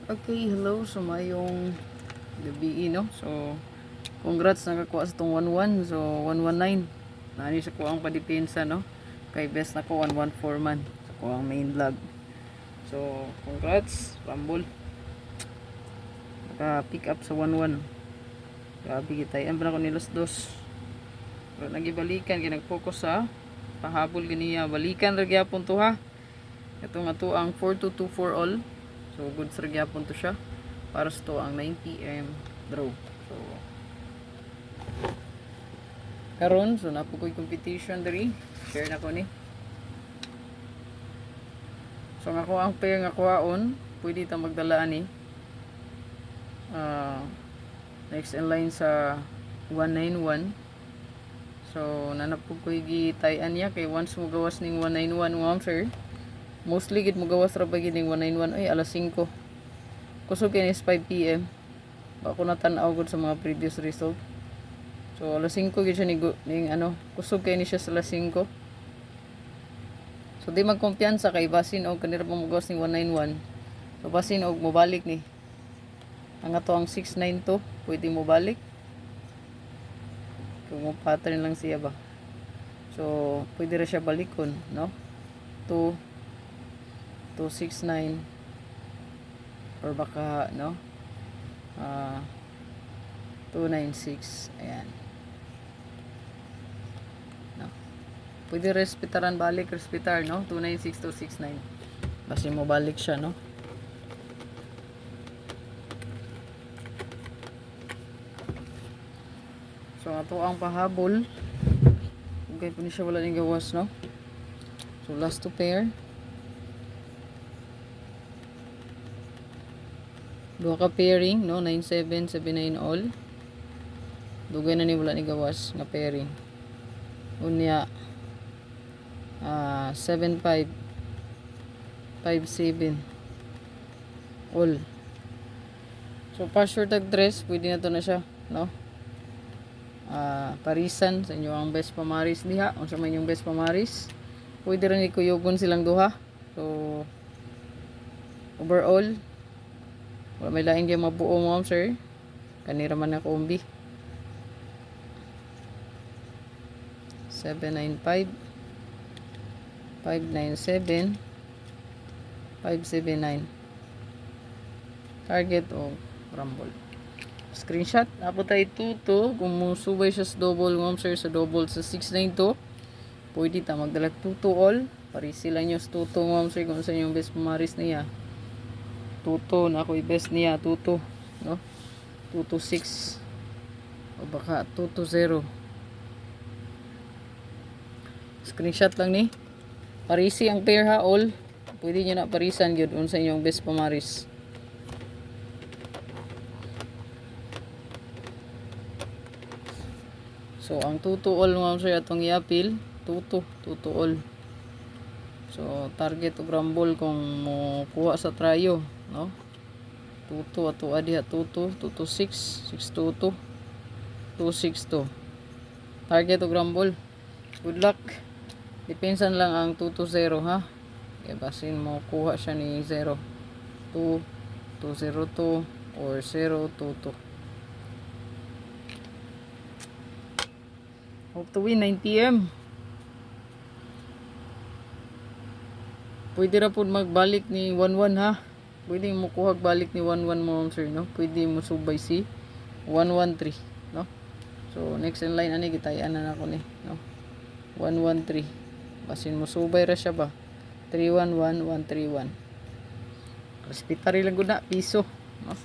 Okay, hello. So, mayong gabi, no? So, congrats nakakuha sa itong 11. So, 119. Nani sa kuwang padipensa, no? Kay best na ko 114 man. Sa kuwang main vlog. So, congrats. Rumble. Naka-pick up sa 11. Grabe kita. Yan pa na ko nilos dos. Pero nagibalikan. Kinag-focus sa pahabol ganiya. Balikan ragyapon to ha. Ito nga to ang 4224 all. So, good sa gyapon to siya. Para sa to ang 9 PM draw. So, karon so napo ko'y competition diri. Share na ko ni. So, nga ko ang pair nga kuhaon. Pwede ta magdala ni. Next in line sa 191. So, nanapog ko'y gitayan niya. Kay once mo gawas ning 191 mo sir. Mostly gid mo gawas ra ba gid ning 191 ay alas 5. Kusog kay is 5 PM. Ba ko natan-aw gud sa mga previous result. So alas 5 gid siya ning ano, kusog kay ni siya sa alas 5. So di magkumpiyansa kay basin og kanira pa mo gawas ning 191. So basin og mobalik ni. Ang ato ang 692 pwede mo balik. Kung mo pattern lang siya ba. So pwede ra siya balikon, no? 269 or baka no 296 ayan no pwede respetaran balik respetar no 296 269 basta mo balik siya no so ato ang pahabol okay po ni siya wala ning gawas no so last two pair duha ka pairing no 9779 all dugay na ni wala ni gawas nga pairing unya 7557 all so pa sure tag dress pwede na to na siya no parisan sa inyo ang best pamaris diha unsa man yung best pamaris pwede rin ikuyugon silang duha so overall wala may lain kayo mabuo mo sir kanira man na kumbi 795 597 579 target o rumble screenshot apo tayo tuto kung musubay siya sa double mo sir sa double sa 692 pwede ta magdalag tuto all parisi lang nyo sa tuto mo sir kung saan yung best pumaris niya tuto na ako i-best niya tuto no 226 o baka 220 screenshot lang ni parisi ang pair ha all pwede nyo na parisan yun unsa inyong best pamaris so ang tuto all mga sir atong i-appeal tuto all so target og rumble kung mo kuha sa trayo no tuto ato adi tuto 226 622 262 target og rumble good luck depensan lang ang 220 ha kaya basin mo kuha siya ni 0 2 202 or 022 hope to win 9 PM pwede ra po magbalik ni 11 ha pwede mo kuhag balik ni 11 mo sir no pwede mo subay si 113 no so next in line ani gitayan na nako ni no 113 basin mo subay ra siya ba 311 131 respetari lang gud na piso no